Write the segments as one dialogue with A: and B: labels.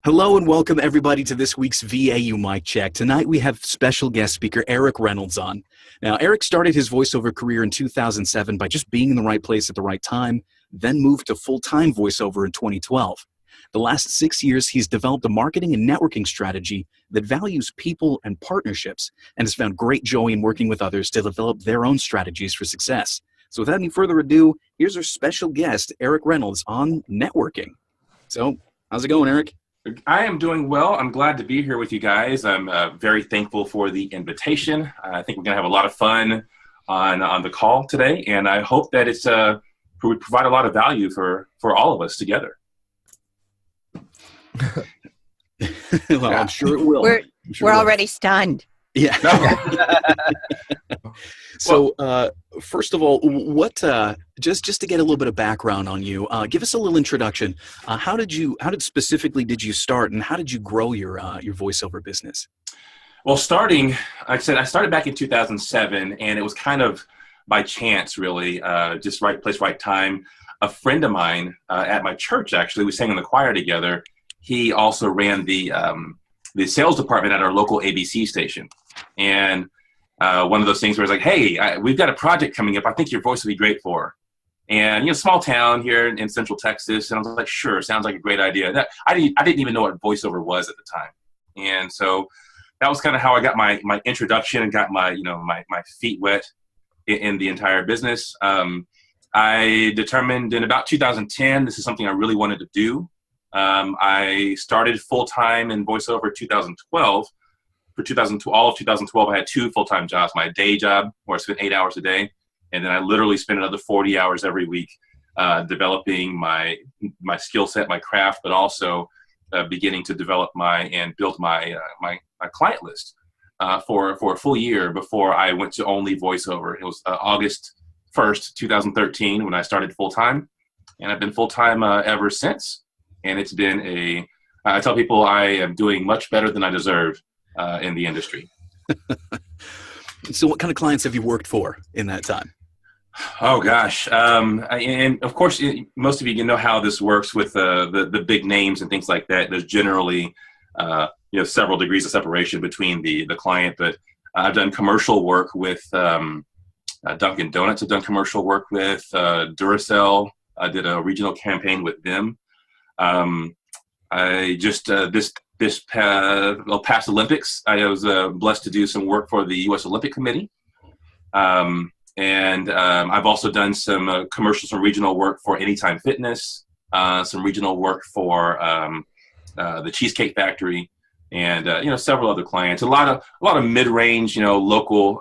A: Hello and welcome everybody to this week's VAU Mic Check. Tonight we have special guest speaker Erik Reynolds on. Now, Erik started his voiceover career in 2007 by just being in the right place at the right time, then moved to full-time voiceover in 2012. The last 6 years, he's developed a marketing and networking strategy that values people and partnerships and has found great joy in working with others to develop their own strategies for success. So without any further ado, here's our special guest, Erik Reynolds, on networking. So, how's it going, Erik?
B: I am doing well. I'm glad to be here with you guys. I'm very thankful for the invitation. I think we're going to have a lot of fun on the call today, and I hope that it's we provide a lot of value for all of us together.
A: Well, I'm sure it will.
C: We're already stunned.
A: Yeah. So, first of all, what just to get a little bit of background on you, give us a little introduction. How did specifically you start, and how did you grow your voiceover business?
B: Well, like I said, I started back in 2007, and it was kind of by chance, really, just right place, right time. A friend of mine at my church, actually, we sang in the choir together. He also ran the sales department at our local ABC station, and one of those things where it's like, hey, we've got a project coming up. I think your voice would be great for. And, small town here in Central Texas. And I was like, sure, sounds like a great idea. I didn't even know what voiceover was at the time. And so that was kind of how I got my introduction and got my feet wet in the entire business. I determined in about 2010, this is something I really wanted to do. I started full-time in voiceover 2012. For all of 2012, I had 2 full-time jobs. My day job, where I spent 8 hours a day, and then I literally spent another 40 hours every week developing my skill set, my craft, but also beginning to develop and build my client list for a full year before I went to only voiceover. It was August 1st, 2013 when I started full-time, and I've been full-time ever since. And it's been I tell people I am doing much better than I deserve in the industry.
A: So what kind of clients have you worked for in that time?
B: Oh, gosh. And of course, most of you know how this works with the big names and things like that. There's generally, several degrees of separation between the client. But I've done commercial work with Dunkin' Donuts. I've done commercial work with Duracell. I did a regional campaign with them. I just this past Olympics, I was blessed to do some work for the U.S. Olympic Committee, and I've also done some commercials and regional work for Anytime Fitness, some regional work for the Cheesecake Factory, and several other clients. A lot of mid-range, local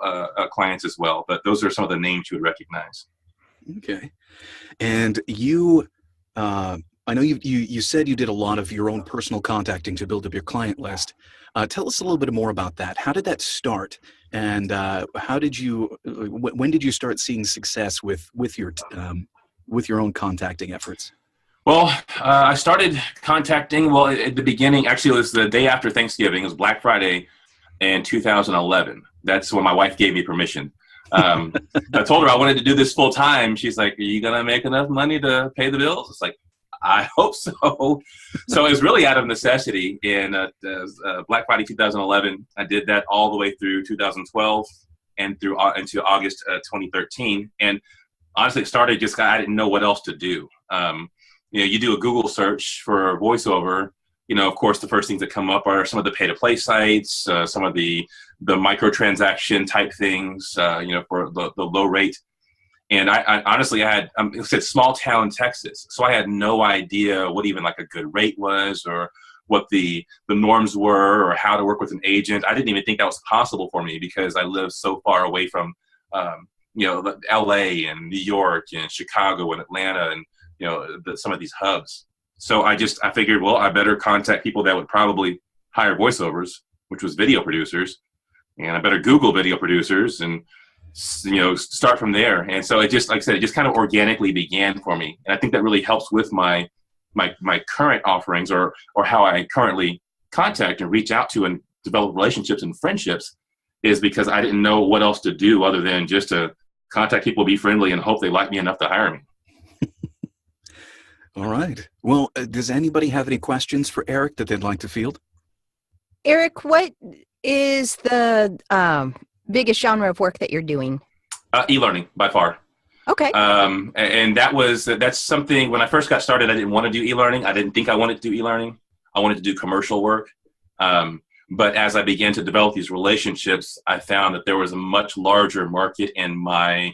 B: clients as well. But those are some of the names you would recognize.
A: Okay, and you. I know you said you did a lot of your own personal contacting to build up your client list. Tell us a little bit more about that. How did that start, and when did you start seeing success with your own contacting efforts?
B: Well, I started contacting. Well, at the beginning, actually, it was the day after Thanksgiving. It was Black Friday in 2011. That's when my wife gave me permission. I told her I wanted to do this full time. She's like, "Are you gonna make enough money to pay the bills?" It's like, I hope so. So it was really out of necessity. In Black Friday 2011, I did that all the way through 2012 and into August 2013. And honestly, it started just I didn't know what else to do. You do a Google search for voiceover. Of course, the first things that come up are some of the pay-to-play sites, some of the microtransaction type things, for the low rate. And I honestly, I said small town Texas, so I had no idea what even like a good rate was, or what the norms were, or how to work with an agent. I didn't even think that was possible for me because I live so far away from, LA and New York and Chicago and Atlanta and some of these hubs. So I figured, well, I better contact people that would probably hire voiceovers, which was video producers, and I better Google video producers and start from there. And so it just, like I said, it just kind of organically began for me. And I think that really helps with my current offerings or how I currently contact and reach out to and develop relationships and friendships, is because I didn't know what else to do other than just to contact people, be friendly, and hope they like me enough to hire me.
A: All right. Well, does anybody have any questions for Erik that they'd like to field?
C: Erik, what is the biggest genre of work that you're doing?
B: E-learning by far.
C: Okay.
B: And that's something, when I first got started, I didn't want to do e-learning. I didn't think I wanted to do e-learning. I wanted to do commercial work. But as I began to develop these relationships, I found that there was a much larger market, and my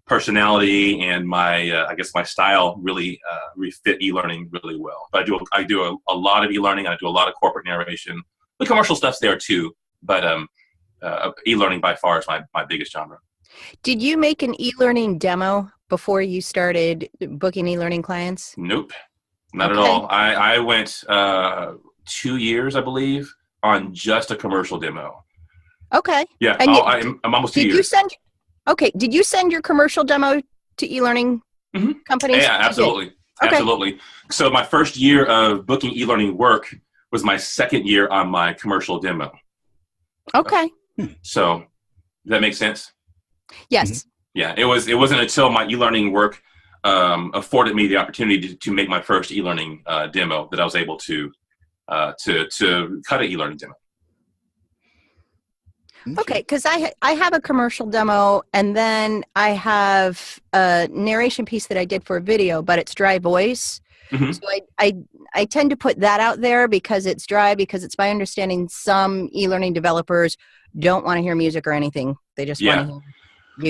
B: personality and my style really fit e-learning really well. But I do a lot of e-learning. I do a lot of corporate narration. The commercial stuff's there too, but e-learning by far is my biggest genre.
C: Did you make an e-learning demo before you started booking e-learning clients?
B: Nope, not at all. I went 2 years, I believe, on just a commercial demo.
C: Okay.
B: Yeah,
C: and
B: I'm almost 2 years.
C: Did you send your commercial demo to e-learning companies?
B: Yeah, absolutely.
C: Okay.
B: Absolutely. So my first year of booking e-learning work was my second year on my commercial demo.
C: Okay.
B: So does that make sense?
C: Yes.
B: Mm-hmm. Yeah, it wasn't until my e-learning work afforded me the opportunity to make my first e-learning demo that I was able to cut an e-learning demo.
C: Okay, because I have a commercial demo, and then I have a narration piece that I did for a video, but it's dry voice. Mm-hmm. So I tend to put that out there because it's dry, because it's my understanding some e-learning developers don't want to hear music or anything. They just want to hear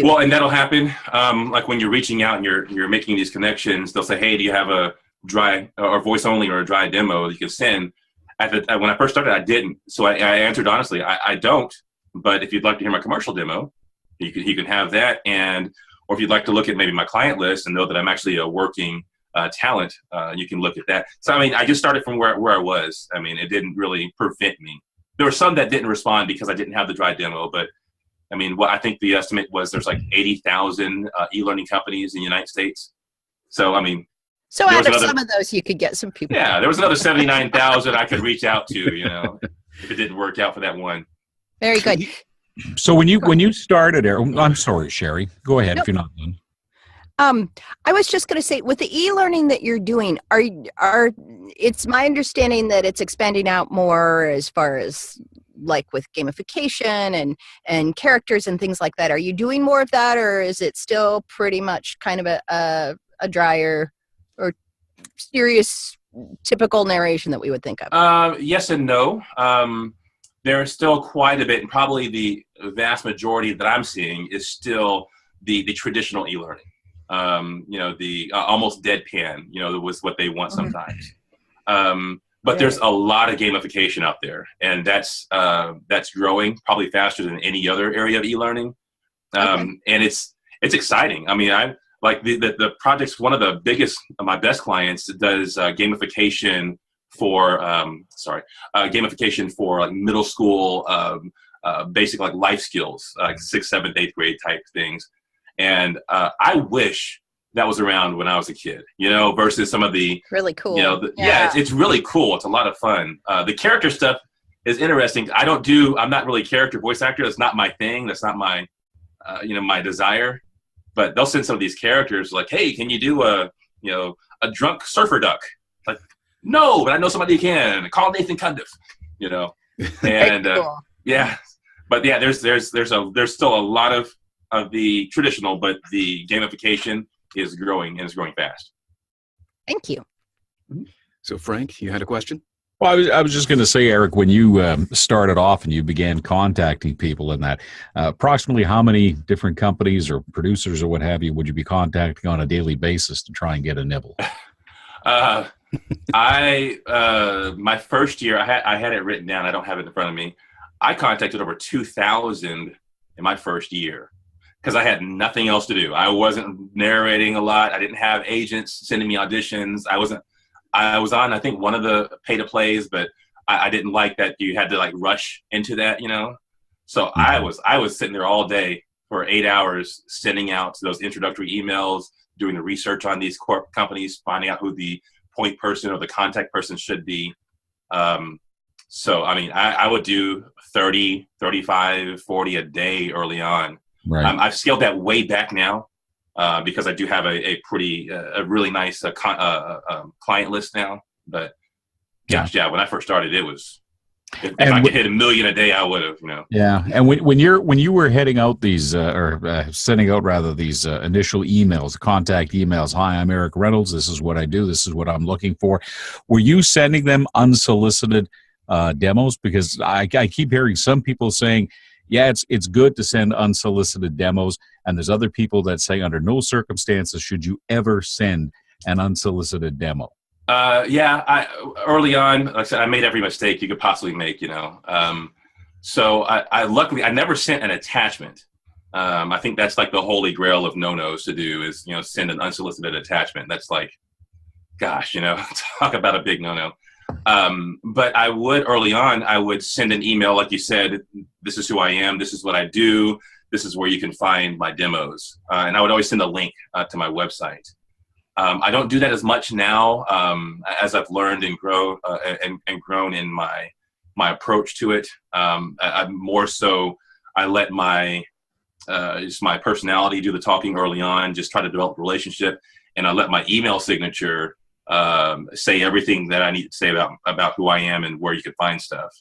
C: you.
B: Well, and that'll happen. Like when you're reaching out and you're making these connections, they'll say, hey, do you have a dry or voice only or a dry demo you can send? When I first started, I didn't. So I answered honestly, I don't. But if you'd like to hear my commercial demo, you can have that. Or if you'd like to look at maybe my client list and know that I'm actually a working talent, you can look at that. So, I mean, I just started from where I was. I mean, it didn't really prevent me. There were some that didn't respond because I didn't have the dry demo. But, I mean, I think the estimate was there's like 80,000 e-learning companies in the United States. So, I mean.
C: So out of some of those, you could get some people.
B: Yeah, there was another 79,000 I could reach out to, if it didn't work out for that one.
C: Very good.
D: So when you started, I'm sorry, Sherry. Go ahead if you're not done.
C: I was just going to say, with the e-learning that you're doing, it's my understanding that it's expanding out more as far as like with gamification and characters and things like that. Are you doing more of that, or is it still pretty much kind of a drier or serious typical narration that we would think of?
B: Yes and no. There is still quite a bit, and probably the vast majority that I'm seeing is still the traditional e-learning. The almost deadpan, was what they want sometimes. But there's a lot of gamification out there, and that's growing probably faster than any other area of e-learning. And it's exciting. I mean, I like the project's one of the biggest, my best clients does gamification for gamification for like middle school, basic like life skills, like 6th, 7th, 8th grade type things. And I wish that was around when I was a kid, versus some of the
C: really cool.
B: It's really cool. It's a lot of fun. The character stuff is interesting. I'm not really a character voice actor. That's not my thing. That's not my, my desire. But they'll send some of these characters like, hey, can you do a drunk surfer duck? Like, no, but I know somebody who can. Call Nathan Cundiff, and cool. But yeah, there's still a lot of the traditional, but the gamification is growing, and it's growing fast.
C: Thank you.
A: So Frank, you had a question?
D: Well, I was just going to say, Erik, when you started off and you began contacting people in that, approximately how many different companies or producers or what have you would you be contacting on a daily basis to try and get a nibble?
B: My first year, I had it written down. I don't have it in front of me. I contacted over 2,000 in my first year because I had nothing else to do. I wasn't narrating a lot. I didn't have agents sending me auditions. I was on, I think, one of the pay-to-plays, but I didn't like that you had to like rush into that, So mm-hmm. I was sitting there all day for 8 hours, sending out those introductory emails, doing the research on these corp companies, finding out who the point person or the contact person should be. So, I mean, I would do 30, 35, 40 a day early on. Right. I've scaled that way back now. because I do have a really nice client list now. But gosh, yeah, when I first started, it was, if I could hit 1 million a day, I would have,
D: Yeah, and when you were heading out these sending out rather these initial emails, contact emails. Hi, I'm Erik Reynolds. This is what I do. This is what I'm looking for. Were you sending them unsolicited demos? Because I keep hearing some people saying, yeah, it's good to send unsolicited demos, and there's other people that say under no circumstances should you ever send an unsolicited demo.
B: Early on, like I said, I made every mistake you could possibly make, So I luckily, I never sent an attachment. I think that's like the holy grail of no-nos to do is, send an unsolicited attachment. That's like, gosh, talk about a big no-no. But I would, early on, I would send an email, like you said, this is who I am, this is what I do, this is where you can find my demos. And I would always send a link to my website. I don't do that as much now, as I've learned and grown in my approach to it. I'm more so, I let just my personality do the talking early on, just try to develop a relationship, and I let my email signature say everything that I need to say about who I am and where you can find stuff.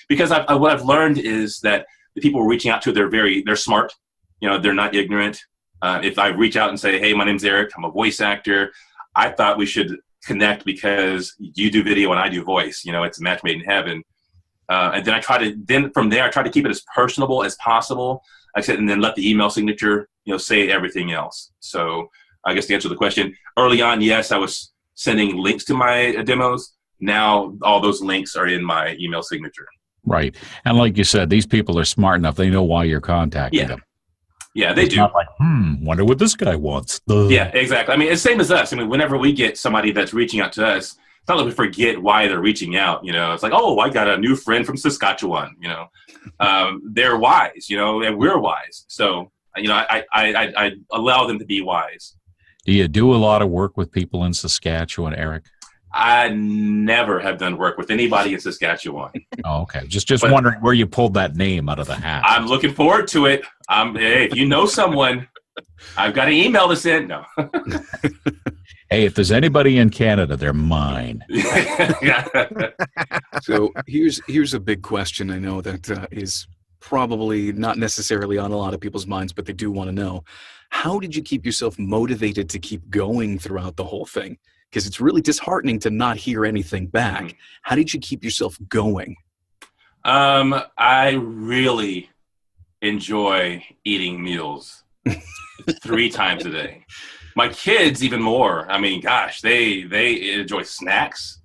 B: Because what I've learned is that the people we're reaching out to, they're smart. They're not ignorant. If I reach out and say, hey, my name's Erik, I'm a voice actor, I thought we should connect because you do video and I do voice. It's a match made in heaven. And then from there, I try to keep it as personable as possible. Like I said, and then let the email signature, say everything else. So I guess to answer the question, early on, yes, I was sending links to my demos. Now all those links are in my email signature.
D: Right. And like you said, these people are smart enough. They know why you're contacting them.
B: Yeah, they do.
D: Not like, wonder what this guy wants.
B: Yeah, exactly. I mean, it's same as us. I mean, whenever we get somebody that's reaching out to us, it's not like we forget why they're reaching out. It's like, oh, I got a new friend from Saskatchewan. They're wise. And we're wise. So, I allow them to be wise.
D: Do you do a lot of work with people in Saskatchewan, Erik?
B: I never have done work with anybody in Saskatchewan.
D: Oh, okay. Just wondering where you pulled that name out of the hat.
B: I'm looking forward to it. Hey, if you know someone, I've got an email to send. No.
D: Hey, if there's anybody in Canada, they're mine.
A: So here's a big question. I know that is probably not necessarily on a lot of people's minds, but they do want to know. How did you keep yourself motivated to keep going throughout the whole thing? Because it's really disheartening to not hear anything back. Mm-hmm. How did you keep yourself going?
B: I really enjoy eating meals 3 times a day. My kids even more. I mean, gosh, they enjoy snacks,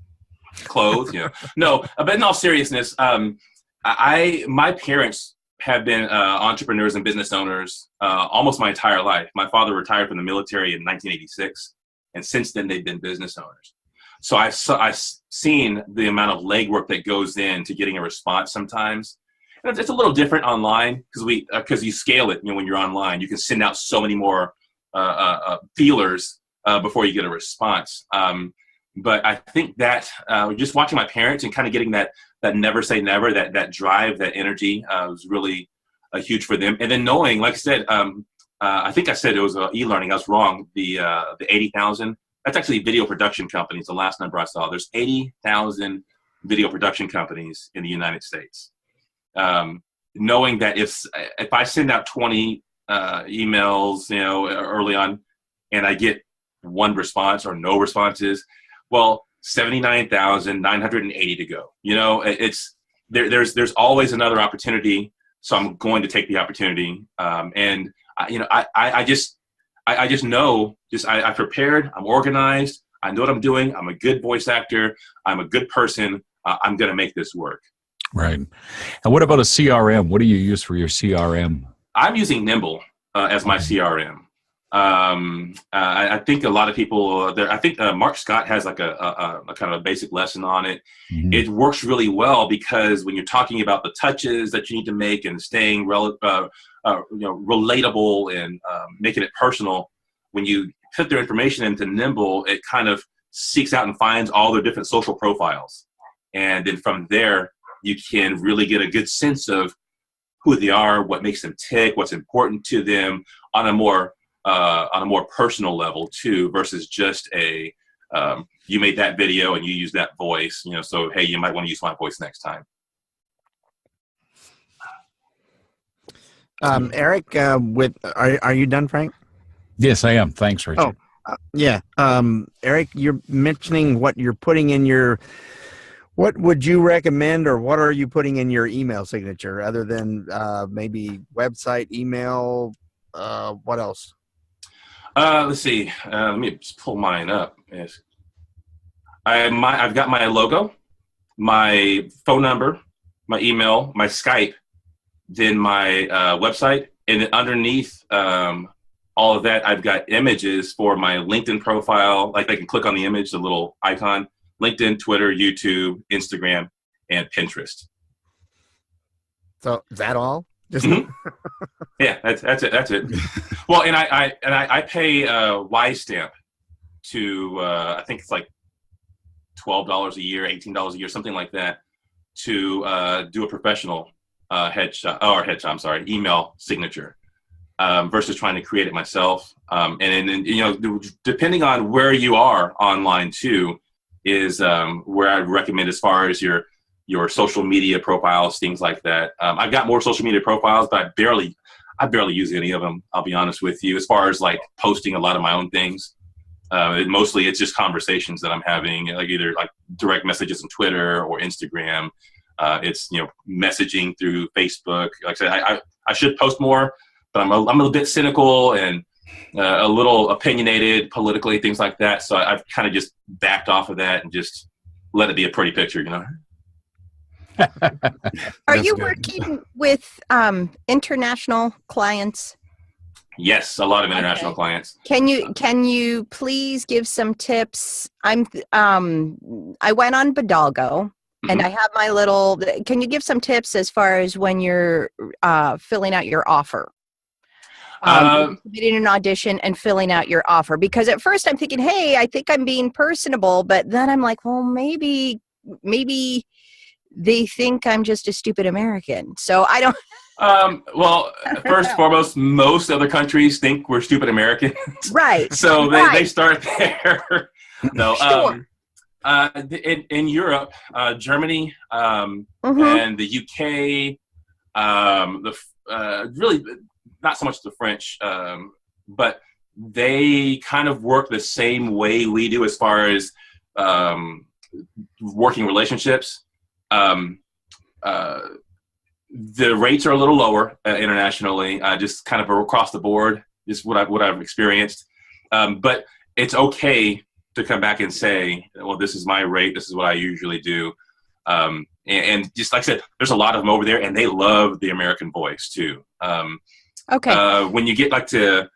B: clothes. No, but in all seriousness, my parents have been entrepreneurs and business owners almost my entire life. My father retired from the military in 1986. And since then, they've been business owners. So I've seen the amount of legwork that goes into getting a response sometimes. And it's a little different online because you scale it. When you're online, you can send out so many more feelers before you get a response. But I think that just watching my parents and kind of getting that never say never, that drive, that energy was really huge for them. And then knowing, like I said, I think I said it was e-learning. I was wrong. The 80,000, that's actually video production companies. The last number I saw, there's 80,000 video production companies in the United States. Knowing that if I send out 20 emails, early on, and I get one response or no responses, well, 79,980 to go. It's there's always another opportunity. So I'm going to take the opportunity. And I just know, I prepared, I'm organized, I know what I'm doing, I'm a good voice actor, I'm a good person, I'm going to make this work.
D: Right. And what about a CRM? What do you use for your CRM?
B: I'm using Nimble as my CRM. I think a lot of people I think Mark Scott has like a kind of a basic lesson on it. Mm-hmm. It works really well because when you're talking about the touches that you need to make and staying relatable and making it personal, when you put their information into Nimble, it kind of seeks out and finds all their different social profiles. And then from there, you can really get a good sense of who they are, what makes them tick, what's important to them on a more on a more personal level too, versus just a you made that video and you use that voice, so hey, you might want to use my voice next time.
E: Erik, are you done, Frank?
D: Yes, I am. Thanks, Richard.
E: Yeah. Erik, you're mentioning what you're putting in what would you recommend, or what are you putting in your email signature other than maybe website, email? What else?
B: Let's see. Let me just pull mine up. Yes. I've got my logo, my phone number, my email, my Skype, then my website, and then underneath all of that, I've got images for my LinkedIn profile. Like, I can click on the image, the little icon. LinkedIn, Twitter, YouTube, Instagram, and Pinterest.
E: So is that all? Just
B: Yeah, that's it. That's it. Well, and I pay Y-Stamp to I think it's like $12 a year, $18 a year, something like that, to do a professional email signature versus trying to create it myself. And then depending on where you are online too, is where I'd recommend as far as your social media profiles, things like that. I've got more social media profiles, but I barely use any of them. I'll be honest with you. As far as like posting a lot of my own things, mostly it's just conversations that I'm having, like either like direct messages on Twitter or Instagram. It's messaging through Facebook. Like I said, I should post more, but I'm a little bit cynical and a little opinionated politically, things like that. So I've kind of just backed off of that and just let it be a pretty picture,
C: Are you working with international clients?
B: Yes, a lot of international clients.
C: Can you please give some tips? I went on Bidalgo, and I have my little. Can you give some tips as far as when you're filling out your offer? Submitting an audition and filling out your offer, because at first I'm thinking, hey, I think I'm being personable, but then I'm like, well, maybe they think I'm just a stupid American. So I don't.
B: Well, first and foremost, most other countries think we're stupid Americans.
C: Right.
B: So they start there. No.
C: Sure.
B: In Europe, Germany, and the UK, really not so much the French, but they kind of work the same way we do as far as working relationships. The rates are a little lower internationally, just kind of across the board, just what I've experienced. But it's okay to come back and say, well, this is my rate. This is what I usually do. And just like I said, there's a lot of them over there, and they love the American voice too.
C: Okay.
B: When you get to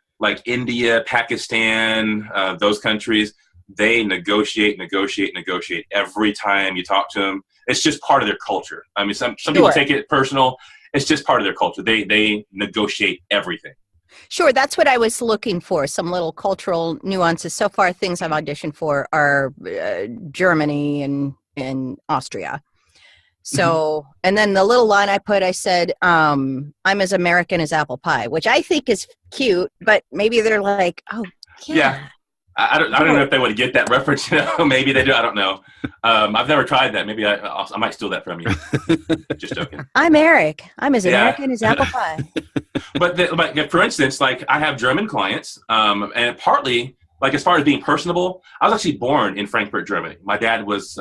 B: India, Pakistan, those countries, they negotiate every time you talk to them. It's just part of their culture. I mean, some people take it personal. It's just part of their culture. They negotiate everything.
C: Sure, that's what I was looking for, some little cultural nuances. So far, things I've auditioned for are Germany and Austria. So, and then the little line I said, I'm as American as apple pie, which I think is cute, but maybe they're like, oh, yeah.
B: I don't know if they would get that reference. Maybe they do. I don't know. I've never tried that. Maybe I might steal that from you. Just joking.
C: I'm Erik. I'm as American as apple pie.
B: But for instance, I have German clients, and partly, as far as being personable, I was actually born in Frankfurt, Germany. My dad was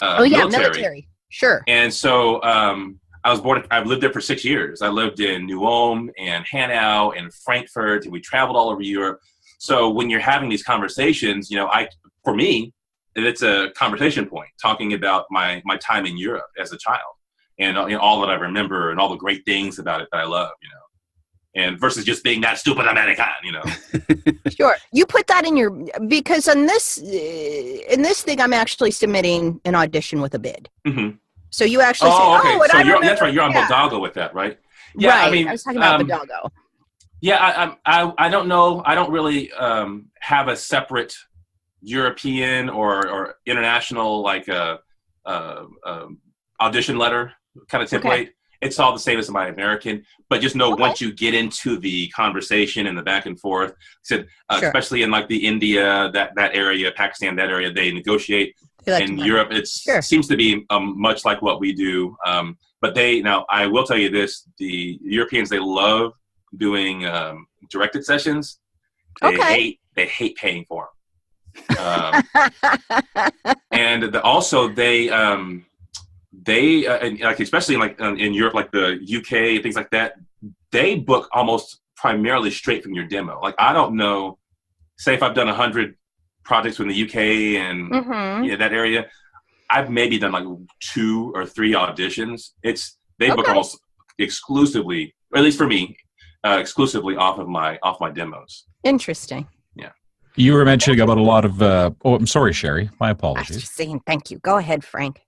B: military.
C: Sure.
B: And so I've lived there for 6 years. I lived in New Ulm and Hanau and Frankfurt, and we traveled all over Europe. So when you're having these conversations, for me, it's a conversation point, talking about my time in Europe as a child and all that I remember and all the great things about it that I love, and versus just being that stupid American,
C: Sure. You put that in because in this thing, I'm actually submitting an audition with a bid.
B: Mm-hmm.
C: So you actually say,
B: okay.
C: So
B: that's right. You're on Bidalgo with that, right?
C: Yeah. Right. I mean, I was talking about Bidalgo.
B: Yeah, I don't know. I don't really have a separate European or international audition letter kind of template.
C: Okay.
B: it's all the same as my American, but just know once you get into the conversation and the back and forth, said especially in like the India, that area, Pakistan, that area, they negotiate. In Europe, it seems to be much like what we do. But now I will tell you this: the Europeans, they love doing directed sessions. They hate paying for them. And also they like, especially in Europe, like the UK, things like that, they book almost primarily straight from your demo. Like, I don't know, say if I've done 100 projects in the UK and that area, I've maybe done like 2 or 3 auditions. They book almost exclusively, or at least for me, exclusively off my demos.
C: Interesting.
B: Yeah.
D: You were mentioning about a lot of, I'm sorry, Sherry, my
C: I
D: apologies.
C: was just saying thank you. Go ahead, Frank.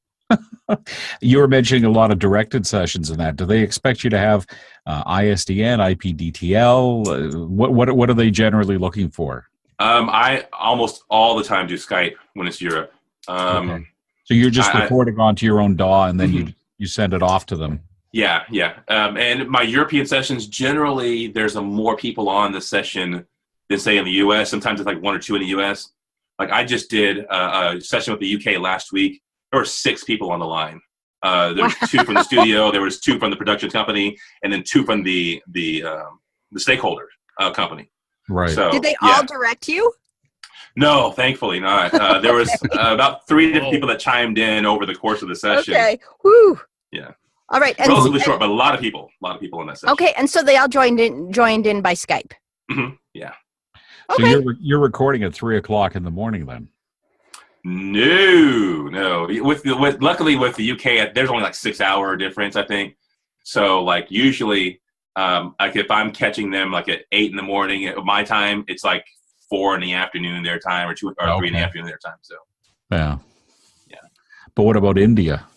D: You were mentioning a lot of directed sessions in that. Do they expect you to have ISDN, IPDTL? What are they generally looking for?
B: I almost all the time do Skype when it's Europe.
D: So you're just recording onto your own DAW, and then you send it off to them.
B: Yeah. And my European sessions, generally, there's more people on the session than, say, in the U.S. Sometimes it's like 1 or 2 in the U.S. Like, I just did a session with the UK last week. There were 6 people on the line. There was 2 from the studio, there was 2 from the production company, and then 2 from the stakeholder company.
D: Right.
B: So,
C: did they all direct you?
B: No, thankfully not. There was about 3 different people that chimed in over the course of the session.
C: Okay. Woo.
B: Yeah.
C: All right. And
B: relatively short, but a lot of people in that session.
C: Okay, and so they all joined in by Skype.
B: Yeah.
D: So you're recording at 3:00 in the morning then?
B: No. Luckily with the UK, there's only like 6-hour difference, I think. So like usually, like if I'm catching them like at 8 in the morning at my time, it's like 4 in the afternoon their time, or 2 or 3 in the afternoon their time. So
D: yeah. But what about India?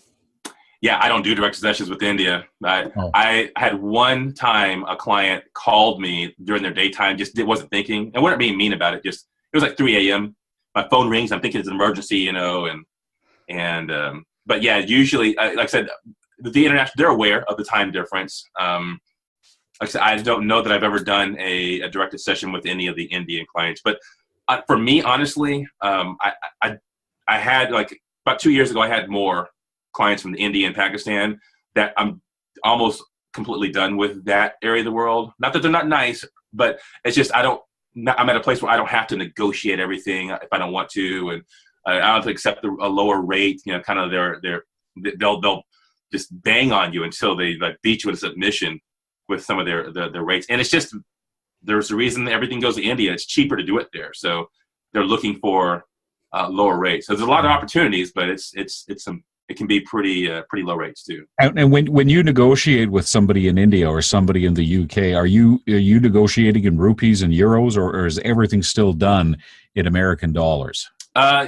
B: Yeah, I don't do direct sessions with India. I had one time a client called me during their daytime, just wasn't thinking, and wasn't being mean about it. Just it was like 3 a.m. My phone rings. I'm thinking it's an emergency, but yeah, usually, like I said, the international, they're aware of the time difference. Like I said, I don't know that I've ever done a directed session with any of the Indian clients, but for me, honestly, I had like about 2 years ago, I had more clients from India and Pakistan that I'm almost completely done with that area of the world. Not that they're not nice, but it's just I'm at a place where I don't have to negotiate everything if I don't want to, and I don't have to accept a lower rate. Kind of they'll just bang on you until they like beat you into submission with some of their rates. And it's just there's a reason everything goes to India. It's cheaper to do it there, so they're looking for lower rates. So there's a lot of opportunities, but it can be pretty low rates too.
D: And when you negotiate with somebody in India or somebody in the UK, are you negotiating in rupees and euros, or is everything still done in American dollars?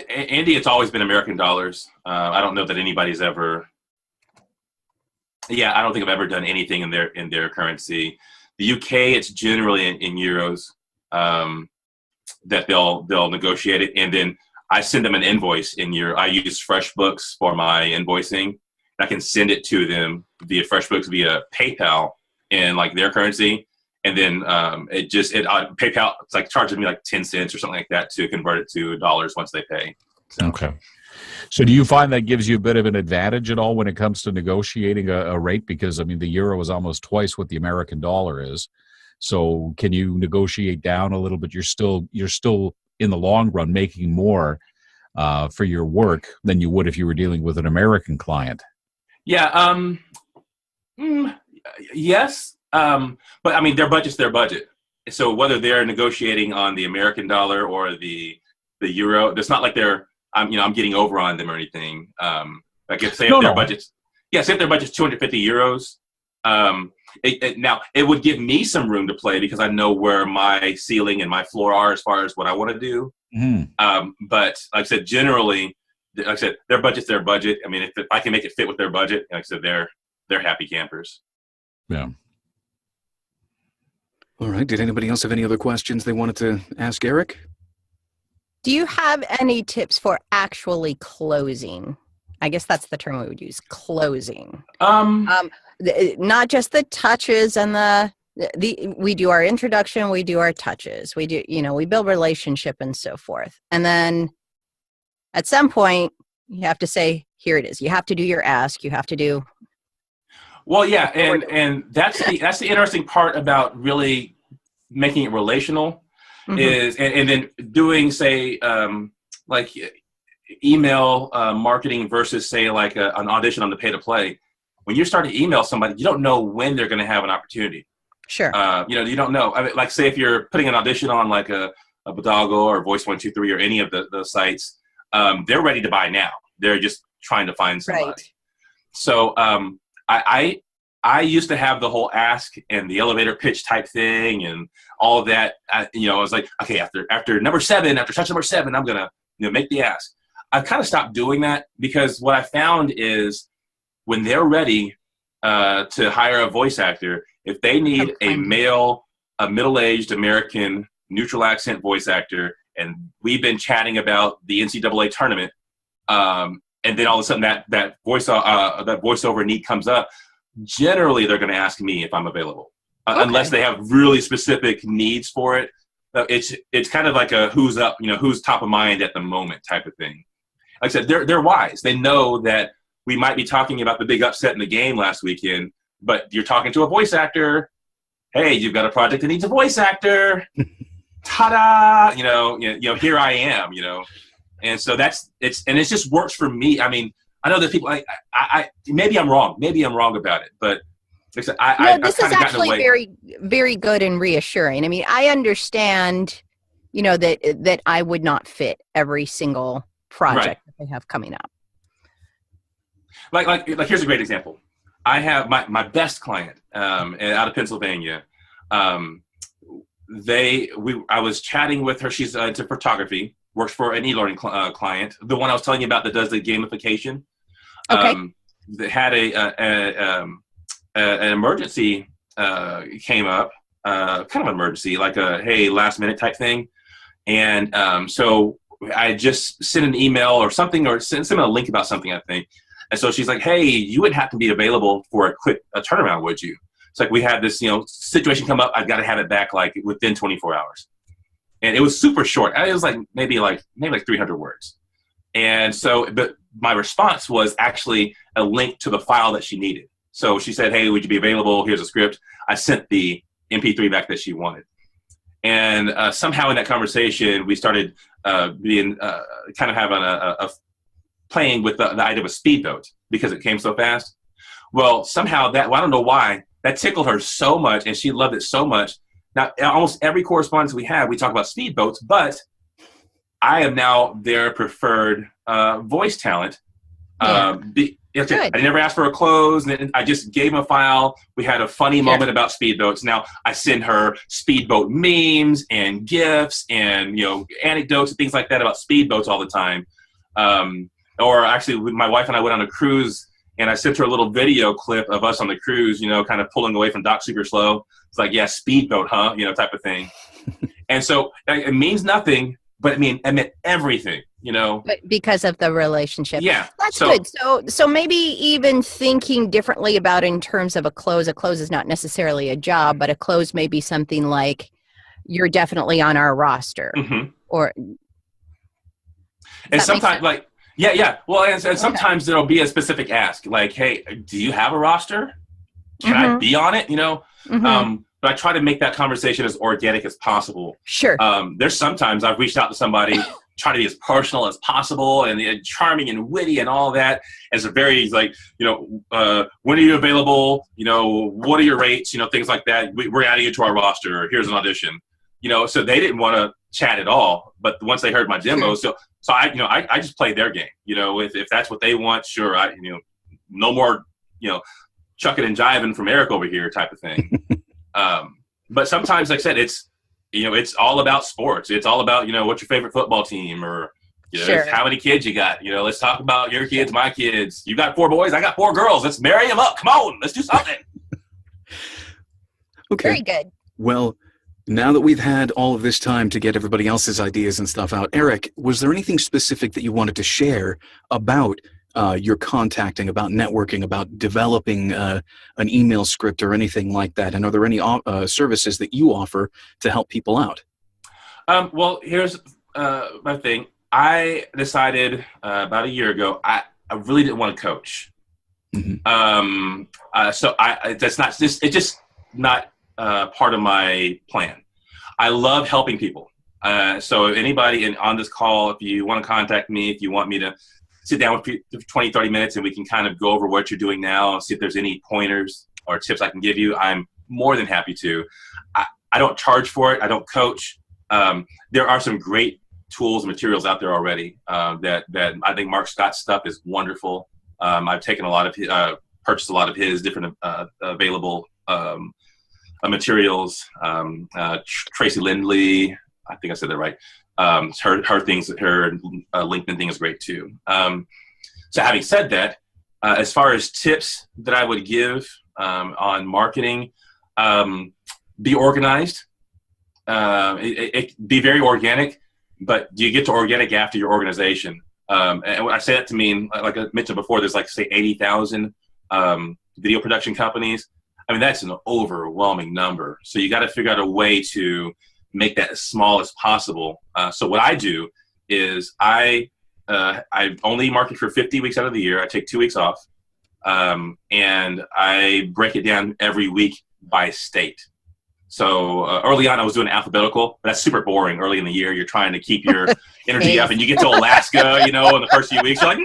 B: India, it's always been American dollars. I don't know that anybody's ever. Yeah, I don't think I've ever done anything in their currency. The UK, it's generally in euros that they'll negotiate it, and then I send them an invoice in I use FreshBooks for my invoicing. I can send it to them via FreshBooks via PayPal in like their currency. And then PayPal, it's like charges me like 10 cents or something like that to convert it to dollars once they pay. So.
D: Okay. So do you find that gives you a bit of an advantage at all when it comes to negotiating a rate? Because I mean, the euro is almost twice what the American dollar is. So can you negotiate down a little bit? You're still in the long run making more for your work than you would if you were dealing with an American client.
B: Yeah. Yes. But I mean, their budget's their budget. So whether they're negotiating on the American dollar or the euro, it's not like I'm getting over on them or anything. Like if their budget's 250 euros. Now it would give me some room to play because I know where my ceiling and my floor are as far as what I want to do. But like I said, generally, their budget's their budget. I mean, if I can make it fit with their budget, like I said, they're happy campers.
D: Yeah.
A: All right. Did anybody else have any other questions they wanted to ask Erik?
C: Do you have any tips for actually closing? I guess that's the term we would use, closing. not just the touches and we do our introduction, we do our touches, we do, we build relationship and so forth. And then at some point you have to say, here it is. You have to do your ask. You have to do.
B: Well, yeah. And that's the interesting part about really making it relational is, and then doing, say, like email marketing versus, say, like an audition on the pay to play. When you start to email somebody, you don't know when they're going to have an opportunity.
C: Sure.
B: You don't know. I mean, like, say if you're putting an audition on like a Bodoggo or Voice 123 or any of the sites, they're ready to buy now. They're just trying to find somebody.
C: Right.
B: So I used to have the whole ask and the elevator pitch type thing and all of that. I was like, okay, after number 7, after touch number 7, I'm gonna make the ask. I've kind of stopped doing that because what I found is when they're ready to hire a voice actor, if they need a male, a middle-aged American neutral accent voice actor, and we've been chatting about the NCAA tournament, and then all of a sudden that voiceover need comes up, generally they're going to ask me if I'm available, unless they have really specific needs for it. It's kind of like a who's up, who's top of mind at the moment type of thing. Like I said, they're wise. They know that we might be talking about the big upset in the game last weekend, but you're talking to a voice actor. Hey, you've got a project that needs a voice actor. Ta-da! Here I am. And so it just works for me. I mean, I know that people. I maybe I'm wrong. Maybe I'm wrong about it, but like I said,
C: this is actually very, very good and reassuring. I mean, I understand, that I would not fit every single project that they have coming up.
B: Like here's a great example. I have my best client out of Pennsylvania. I was chatting with her. She's into photography. Works for an e-learning client, the one I was telling you about that does the gamification.
C: Okay.
B: That had an emergency came up, kind of an emergency, like a hey last minute type thing, and so I just sent an email or something, or sent a link about something, I think. And so she's like, hey, you wouldn't have to be available for a turnaround, would you? It's like we had this situation come up. I've got to have it back like within 24 hours. And it was super short. It was maybe 300 words. And so, but my response was actually a link to the file that she needed. So she said, hey, would you be available? Here's a script. I sent the MP3 back that she wanted. And somehow in that conversation, we started being kind of having a playing with the idea of a speedboat because it came so fast. Well, somehow I don't know why, that tickled her so much and she loved it so much. Now, almost every correspondence we have, we talk about speedboats, but I am now their preferred voice talent. I never asked for a close. And I just gave them a file. We had a funny moment about speedboats. Now, I send her speedboat memes and GIFs and anecdotes and things like that about speedboats all the time. Or actually, my wife and I went on a cruise, and I sent her a little video clip of us on the cruise, kind of pulling away from dock super slow. It's like, yeah, speedboat, huh? Type of thing. And so it means nothing, but it meant everything, But
C: because of the relationship.
B: Yeah.
C: That's good. So maybe even thinking differently about in terms of a close is not necessarily a job, but a close may be something like you're definitely on our roster.
B: Mm-hmm.
C: Or.
B: And sometimes yeah. Well, and sometimes there'll be a specific ask, like, hey, do you have a roster? Can I be on it? But I try to make that conversation as organic as possible.
C: Sure.
B: There's sometimes I've reached out to somebody, try to be as personal as possible and charming and witty and all that. As a very when are you available? What are your rates? Things like that. We're adding you to our roster. Here's an audition. So they didn't want to chat at all. But once they heard my demo, so I just played their game. If that's what they want, sure. No more chucking and jiving from Erik over here type of thing. But sometimes, like I said, it's all about sports. It's all about what's your favorite football team, or how many kids you got. Let's talk about your kids, my kids. You got 4 boys, I got 4 girls. Let's marry them up. Come on, let's do something.
A: Okay.
C: Very good.
A: Well, now that we've had all of this time to get everybody else's ideas and stuff out, Erik, was there anything specific that you wanted to share about you're contacting, about networking, about developing an email script or anything like that? And are there any services that you offer to help people out?
B: Well, here's my thing. I decided about a year ago I really didn't want to coach. Mm-hmm. So that's not just it's just not part of my plan. I love helping people. So anybody on this call, if you want to contact me, if you want me to sit down with you for 20, 30 minutes and we can kind of go over what you're doing now and see if there's any pointers or tips I can give you, I'm more than happy to. I don't charge for it. I don't coach. There are some great tools and materials out there already that I think Mark Scott's stuff is wonderful. I've taken purchased a lot of his different available materials. Tracy Lindley, I think I said that right. Her LinkedIn thing is great too. So having said that, as far as tips that I would give on marketing, be organized. Be very organic, but you get to organic after your organization. And I say that to mean, like I mentioned before, there's like say 80,000 video production companies. I mean, that's an overwhelming number. So you got to figure out a way to make that as small as possible. So what I do is I only market for 50 weeks out of the year. I take 2 weeks off, and I break it down every week by state. So early on, I was doing alphabetical, but that's super boring. Early in the year, you're trying to keep your energy up, and you get to Alaska, in the first few weeks, you're like,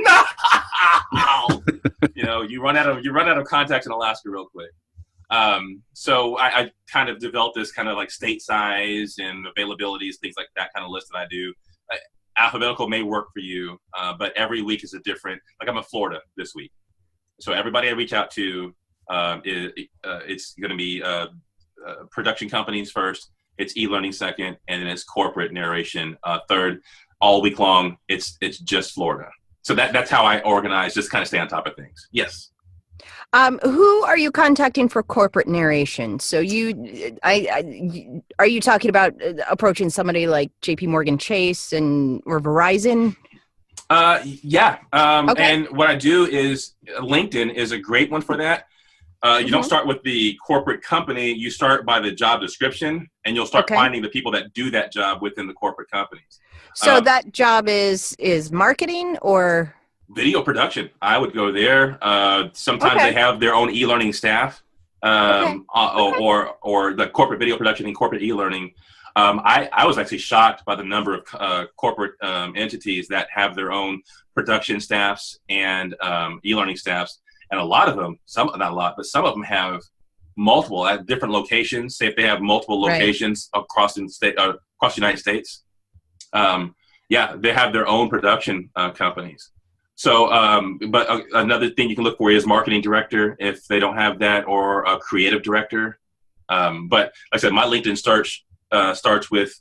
B: no, you run out of contacts in Alaska real quick. So I kind of developed this kind of like state size and availabilities, things like that kind of list that I do. Alphabetical may work for you, but every week is a different. Like I'm in Florida this week, so everybody I reach out to, it's going to be production companies first, it's e-learning second, and then it's corporate narration third. All week long, it's just Florida. So that's how I organize, just kind of stay on top of things. Yes.
C: Who are you contacting for corporate narration? So are you talking about approaching somebody like JP Morgan Chase or Verizon?
B: Yeah.
C: Okay.
B: And what I do is LinkedIn is a great one for that. You don't start with the corporate company. You start by the job description, and you'll start finding the people that do that job within the corporate companies.
C: So that job is marketing or
B: video production. I would go there. Sometimes they have their own e-learning staff, or the corporate video production and corporate e-learning. I was actually shocked by the number of corporate entities that have their own production staffs and e-learning staffs. And a lot of them, not a lot, but some of them have multiple at different locations. Say if they have multiple locations across the United States, they have their own production companies. So, but another thing you can look for is marketing director if they don't have that, or a creative director. But like I said, my LinkedIn starts with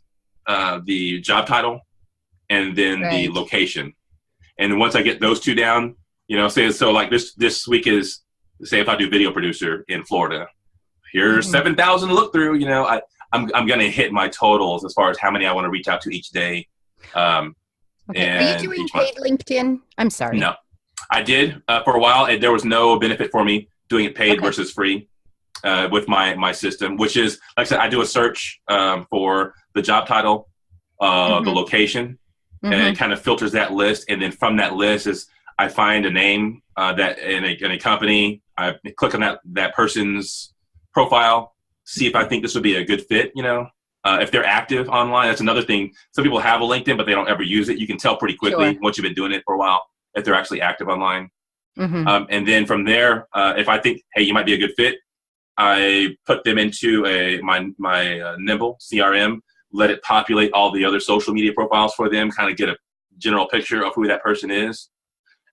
B: the job and then the location. And once I get those two down, so like this week is, say if I do video producer in Florida, here's 7,000 look through, I'm going to hit my totals as far as how many I want to reach out to each day.
C: Are you doing paid LinkedIn? I'm sorry.
B: No, I did for a while, and there was no benefit for me doing it paid versus free with my system, which is, like I said, I do a search for the job title, the location, and it kind of filters that list. And then from that list I find a name that in a company. I click on that person's profile, see if I think this would be a good fit. If they're active online, that's another thing. Some people have a LinkedIn, but they don't ever use it. You can tell pretty quickly once you've been doing it for a while if they're actually active online. And then from there, if I think, hey, you might be a good fit, I put them into my Nimble CRM, let it populate all the other social media profiles for them, kind of get a general picture of who that person is.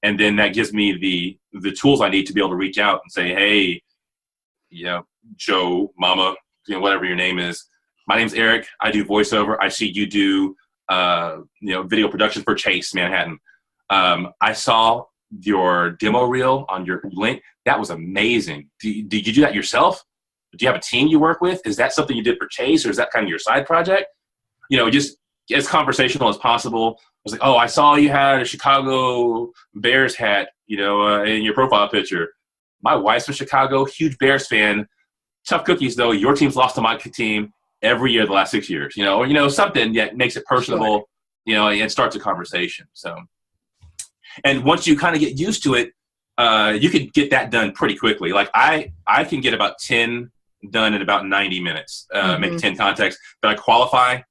B: And then that gives me the tools I need to be able to reach out and say, hey, Joe, Mama, whatever your name is. My name's Erik. I do voiceover. I see you do, video production for Chase Manhattan. I saw your demo reel on your link. That was amazing. Did you do that yourself? Do you have a team you work with? Is that something you did for Chase, or is that kind of your side project? Just as conversational as possible. I was like, oh, I saw you had a Chicago Bears hat, in your profile picture. My wife's from Chicago, huge Bears fan. Tough cookies, though. Your team's lost to my team every year the last 6 years, or something that makes it personable, and starts a conversation. So, and once you kind of get used to it, you could get that done pretty quickly. Like I can get about 10 done in about 90 minutes, maybe 10 contacts that I qualify,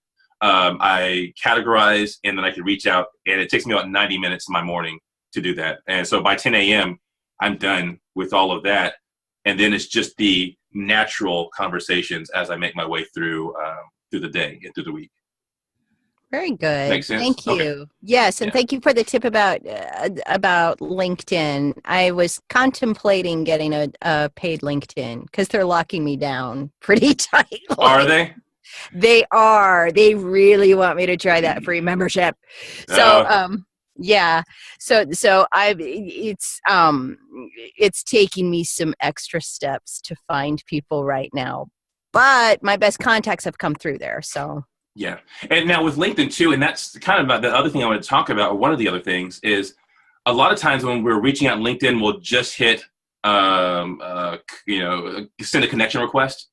B: I categorize, and then I can reach out, and it takes me about 90 minutes in my morning to do that. And so by 10 a.m., I'm done with all of that. And then it's just the natural conversations as I make my way through the day and through the week.
C: Very good.
B: Makes sense?
C: Thank you.
B: Okay.
C: Yes, and thank you for the tip about LinkedIn. I was contemplating getting a paid LinkedIn because they're locking me down pretty tight.
B: Are they?
C: They are. They really want me to try that free membership. So, yeah. So it's taking me some extra steps to find people right now, but my best contacts have come through there. So.
B: Yeah. And now with LinkedIn too, and that's kind of the other thing I want to talk about, or one of the other things is a lot of times when we're reaching out on LinkedIn, we'll just hit, send a connection request.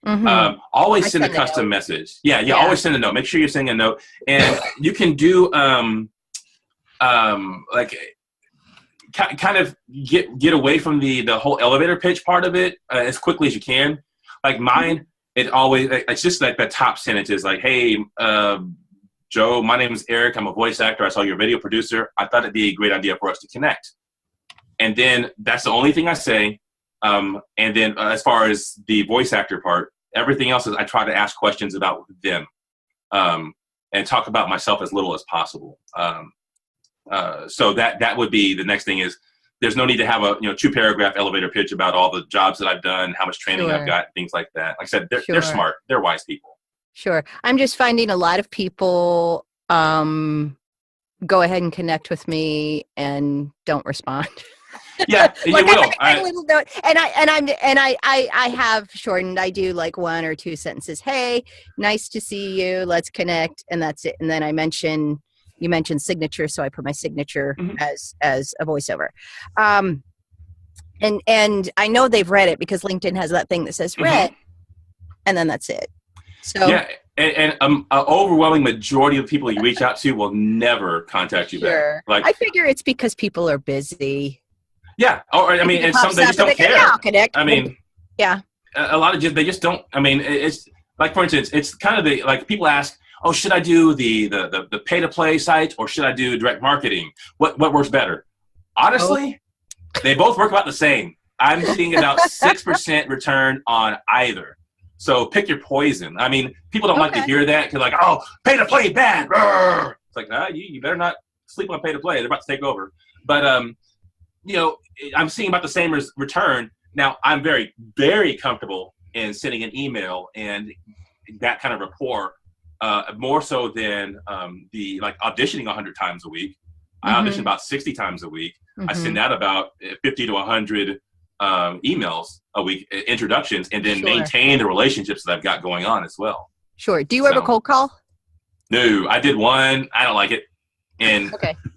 B: Mm-hmm. Always send a custom message. Yeah. Always send a note. Make sure you're sending a note, and you can do, kind of get away from the whole elevator pitch part of it as quickly as you can. Like mine, it's just like the top sentence is like, hey, Joe, my name is Eric. I'm a voice actor. I saw you're a video producer. I thought it'd be a great idea for us to connect. And then that's the only thing I say. And then as far as the voice actor part, everything else is I try to ask questions about them and talk about myself as little as possible. So that would be the next thing is there's no need to have a 2-paragraph elevator pitch about all the jobs that I've done, how much training I've got, things like that. Like I said, they're smart. They're wise people.
C: Sure. I'm just finding a lot of people go ahead and connect with me and don't respond.
B: Yeah, you will.
C: I little note, and I have shortened. I do like 1 or 2 sentences. Hey, nice to see you. Let's connect, and that's it. And then you mentioned signature, so I put my signature as a voiceover. And I know they've read it because LinkedIn has that thing that says read, and then that's it. So
B: yeah, and an overwhelming majority of people you reach out to will never contact you back. Like
C: I figure it's because people are busy.
B: Yeah, or I mean, and some they just don't care.
C: I'll connect.
B: I mean,
C: yeah,
B: a lot of they just don't. I mean, it's like, for instance, it's kind of like people ask, oh, should I do the pay to play site or should I do direct marketing? What works better? Honestly, they both work about the same. I'm seeing about 6% return on either. So pick your poison. I mean, people don't like to hear that because like, oh, pay to play bad. Rrr. It's like, nah, you better not sleep on pay to play. They're about to take over. But I'm seeing about the same return. Now, I'm very, very comfortable in sending an email and that kind of rapport, more so than the auditioning 100 times a week. I audition about 60 times a week. I send out about 50 to 100 emails a week, introductions, and then maintain the relationships that I've got going on as well.
C: Sure. Do you ever cold call?
B: No, I did one. I don't like it. And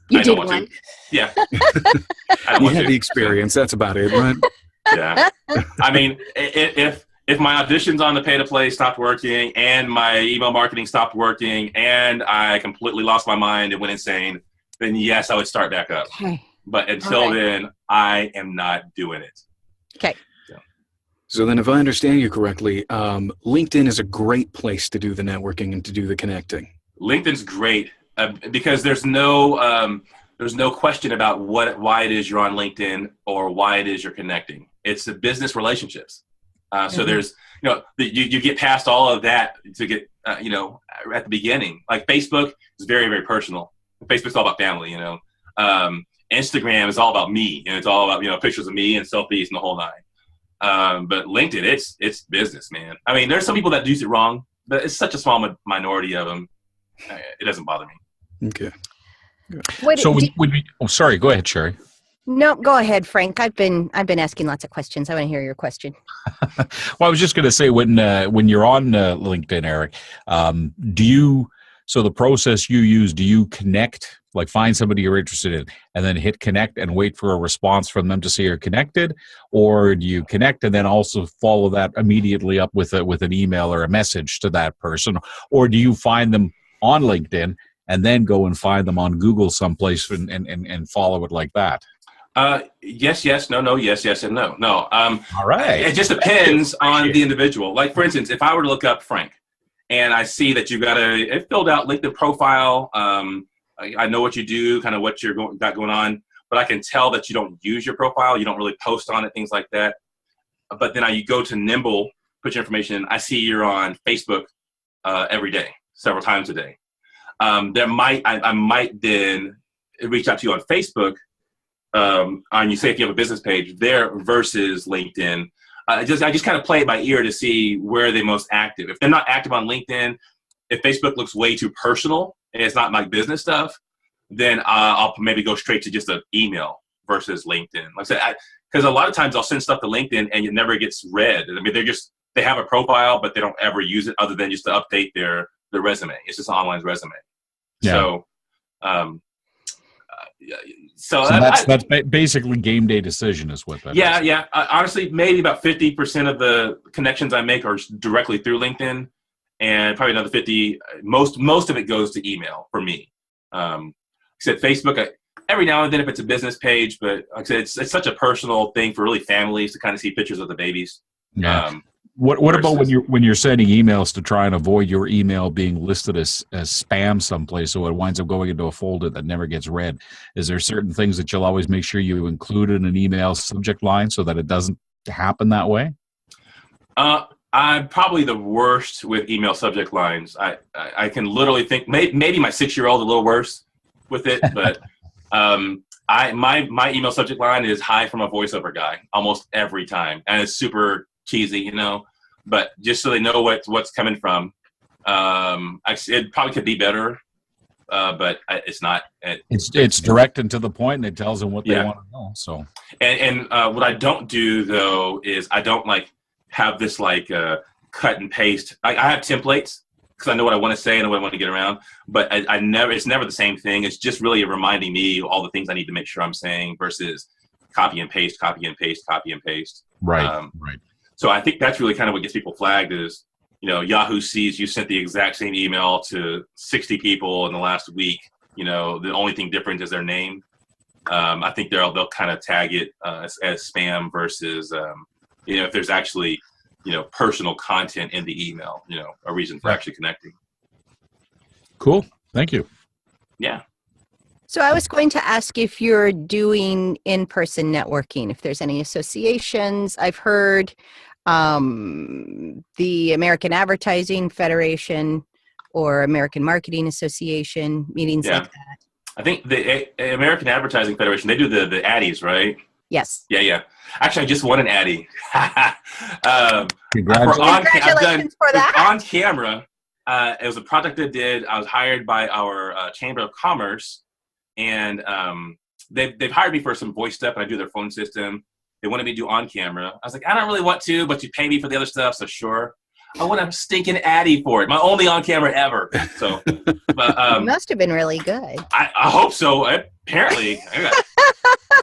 C: you did one.
B: Yeah.
A: You had the experience. That's about it, right?
B: Yeah. I mean, if my auditions on the pay-to-play stopped working and my email marketing stopped working and I completely lost my mind and went insane, then yes, I would start back up.
C: Okay.
B: But until then, I am not doing it.
C: Okay.
A: So then if I understand you correctly, LinkedIn is a great place to do the networking and to do the connecting.
B: LinkedIn's great because there's no question about why it is you're on LinkedIn or why it is you're connecting. It's the business relationships. So there's, you get past all of that to get, at the beginning. Like Facebook is very, very personal. Facebook's all about family, Instagram is all about me. It's all about, pictures of me and selfies and the whole nine. But LinkedIn, it's business, man. I mean, there's some people that use it wrong, but it's such a small minority of them. It doesn't bother me.
A: Okay.
D: So sorry, go ahead, Sherry.
C: No, go ahead, Frank. I've been asking lots of questions. I want to hear your question.
D: Well, I was just going to say when you're on LinkedIn, Eric, do you So the process you use, do you connect, like find somebody you're interested in and then hit connect and wait for a response from them to say you're connected? Or do you connect and then also follow that immediately up with an email or a message to that person? Or do you find them on LinkedIn and then go and find them on Google someplace and follow it like that?
B: Yes, yes, no, no, yes, yes, and no. No.
D: All right.
B: It just depends on the individual. Like, for instance, if I were to look up Frank and I see that you've got a filled out LinkedIn profile, I know what you do, kind of what you're got going on, but I can tell that you don't use your profile. You don't really post on it, things like that. But then you go to Nimble, put your information in. I see you're on Facebook every day, several times a day. I might then reach out to you on Facebook. And you say if you have a business page there versus LinkedIn. I just kind of play it by ear to see where they're most active. If they're not active on LinkedIn, if Facebook looks way too personal and it's not my business stuff, then I'll maybe go straight to just an email versus LinkedIn. Like I said, because a lot of times I'll send stuff to LinkedIn and it never gets read. I mean, they have a profile, but they don't ever use it other than just to update their resume. It's just an online resume.
D: Yeah.
B: So
D: that's basically game day decision is what that
B: yeah,
D: is.
B: Yeah. Honestly, maybe about 50% of the connections I make are directly through LinkedIn, and probably another 50. Most of it goes to email for me. Except Facebook, every now and then if it's a business page, but like I said, it's such a personal thing for really families to kind of see pictures of the babies.
D: Yeah. What about when you're sending emails to try and avoid your email being listed as spam someplace, so it winds up going into a folder that never gets read? Is there certain things that you'll always make sure you include in an email subject line so that it doesn't happen that way?
B: I'm probably the worst with email subject lines. I can literally think maybe my 6-year-old a little worse with it, but my email subject line is "Hi from a voiceover guy" almost every time, and it's super cheesy, but just so they know what's coming from. It probably could be better, but it's not.
D: It's direct and to the point, and it tells them what they want to know. So,
B: and what I don't do though is I don't have this cut and paste. I have templates because I know what I want to say and what I want to get around, but it's never the same thing. It's just really reminding me all the things I need to make sure I'm saying versus copy and paste, copy and paste, copy and paste.
D: Right. Right.
B: So I think that's really kind of what gets people flagged is, Yahoo sees you sent the exact same email to 60 people in the last week. The only thing different is their name. I think they'll kind of tag it as spam versus, if there's actually, personal content in the email, a reason for actually connecting.
D: Cool. Thank you.
B: Yeah.
C: So I was going to ask if you're doing in-person networking, if there's any associations. I've heard the American Advertising Federation or American Marketing Association, meetings like that.
B: I think the American Advertising Federation, they do the Addies, right?
C: Yes.
B: Yeah. Actually, I just won an Addie.
C: Congratulations for that.
B: On camera. It was a project I did. I was hired by our Chamber of Commerce, and they've hired me for some voice stuff, and I do their phone system. They wanted me to do on camera. I was like, I don't really want to, but you pay me for the other stuff, so sure. I want a stinking Addie for it. My only on camera ever. So, but
C: it must have been really good.
B: I hope so. Apparently,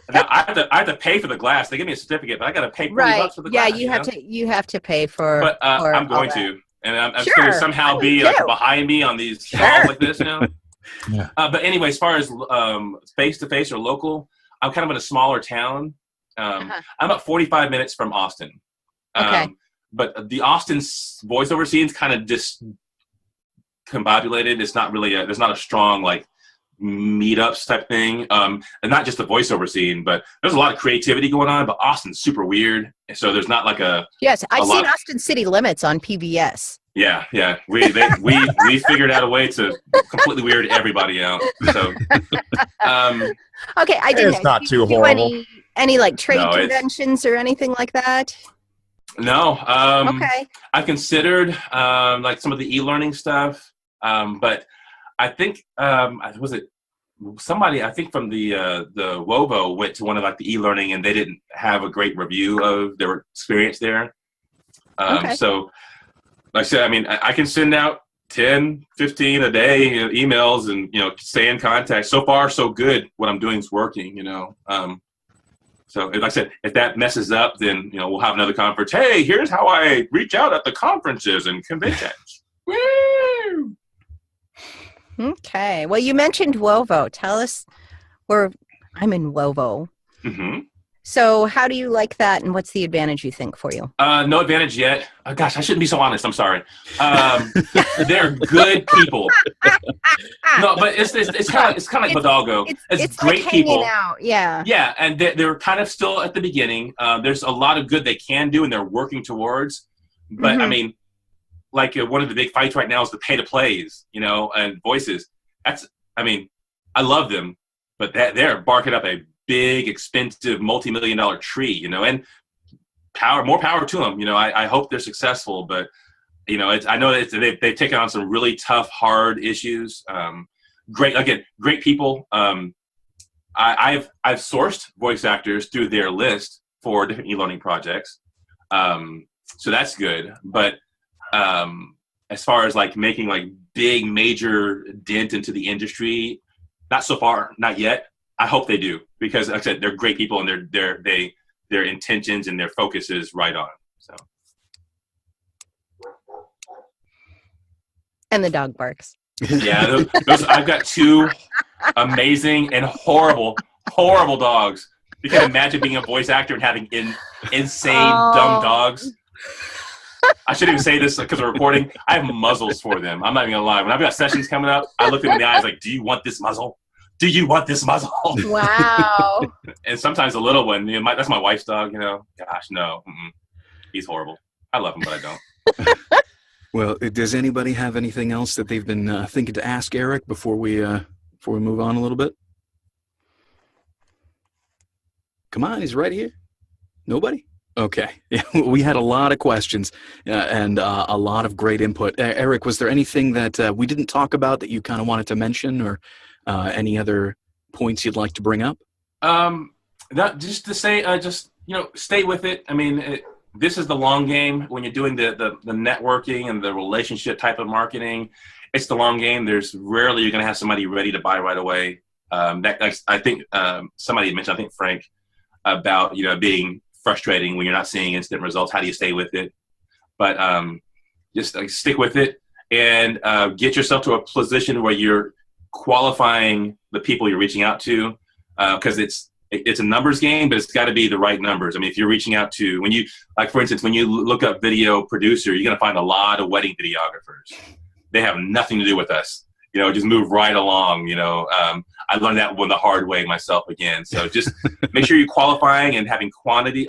B: I have to pay for the glass. They give me a certificate, but I got to pay $40 for the glass.
C: Yeah, you have to pay for.
B: But
C: for
B: I'm going to, and I'm
C: sure,
B: going to somehow be behind me on these calls like this,
D: Yeah.
B: But anyway, as far as face to face or local, I'm kind of in a smaller town. I'm about 45 minutes from Austin.
C: Okay.
B: But the Austin's voiceover scene's kind of discombobulated. It's not really there's not a strong meetups type thing. And not just the voiceover scene, but there's a lot of creativity going on. But Austin's super weird, so there's not
C: Yes, I've seen Austin City Limits on PBS.
B: Yeah. We figured out a way to completely weird everybody out. So,
C: okay, I didn't.
E: It's not too horrible.
C: Any trade conventions or anything like that?
B: No.
C: Okay.
B: I considered some of the e-learning stuff, but I think was it somebody I think from the WOVO went to one of the e-learning and they didn't have a great review of their experience there.
C: Okay.
B: So like I said, I mean, I can send out 10, 15 a day emails and, stay in contact. So far, so good. What I'm doing is working, So like I said, if that messes up, then, we'll have another conference. Hey, here's how I reach out at the conferences and conventions. Woo!
C: Okay. Well, you mentioned Wovo. Tell us I'm in Wovo.
B: Mm-hmm.
C: So how do you like that, and what's the advantage you think for you?
B: No advantage yet. Gosh, I shouldn't be so honest. I'm sorry. They're good people. No, but it's kind of like Hidalgo. It's great
C: like
B: people.
C: Out. Yeah.
B: Yeah, and they're kind of still at the beginning. There's a lot of good they can do, and they're working towards. But I mean, like one of the big fights right now is the pay to plays, and voices. I love them, but they're barking up a big, expensive, multi-million-dollar tree, and more power to them. I hope they're successful, but I know that they've taken on some really tough, hard issues. Great people. I've sourced voice actors through their list for different e-learning projects, so that's good. But as far as like making like big, major dent into the industry, not so far, not yet. I hope they do, because like I said, they're great people, and their intentions and their focus is right on. So.
C: And the dog barks.
B: Yeah, those I've got two amazing and horrible dogs. You can imagine being a voice actor and having insane dumb dogs. I shouldn't even say this because we're recording. I have muzzles for them. I'm not even gonna lie. When I've got sessions coming up, I look them in the eyes like, "Do you want this muzzle? Do you want this muzzle?"
C: Wow.
B: And sometimes a little one, that's my wife's dog, Gosh, no. He's horrible. I love him, but I don't.
A: Well, does anybody have anything else that they've been thinking to ask Erik before we move on a little bit? Come on, he's right here. Nobody? Okay. Yeah, we had a lot of questions and a lot of great input. Erik, was there anything that we didn't talk about that you kind of wanted to mention, or any other points you'd like to bring up?
B: Just to say, stay with it. I mean, this is the long game when you're doing the networking and the relationship type of marketing. It's the long game. There's rarely you're going to have somebody ready to buy right away. I think somebody mentioned, I think Frank, about being frustrating when you're not seeing instant results. How do you stay with it? But just stick with it and get yourself to a position where you're qualifying the people you're reaching out to, because it's a numbers game, but it's got to be the right numbers. I mean, if you're reaching out to, for instance, when you look up video producer, you're going to find a lot of wedding videographers. They have nothing to do with us. Just move right along. I learned that one the hard way myself again. So just make sure you're qualifying and having quality,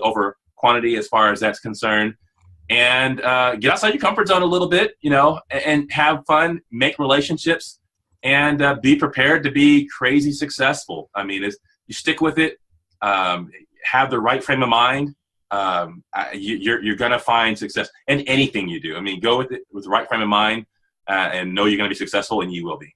B: over quantity as far as that's concerned. And get outside your comfort zone a little bit, and have fun, make relationships, and be prepared to be crazy successful. I mean, you stick with it, have the right frame of mind, you're going to find success in anything you do. I mean, go with it with the right frame of mind, and know you're going to be successful, and you will be.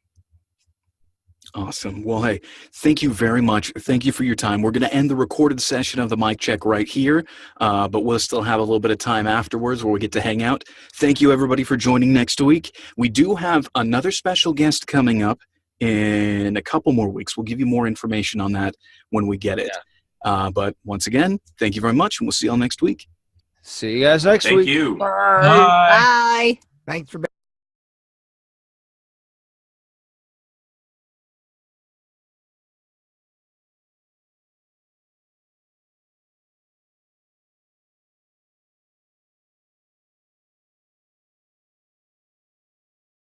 A: Awesome. Well, hey, thank you very much. Thank you for your time. We're going to end the recorded session of the mic check right here, but we'll still have a little bit of time afterwards where we get to hang out. Thank you, everybody, for joining next week. We do have another special guest coming up in a couple more weeks. We'll give you more information on that when we get it. Yeah. But once again, thank you very much, and we'll see you all next week.
E: See you guys next week.
B: Thank you.
C: Bye.
E: Thanks for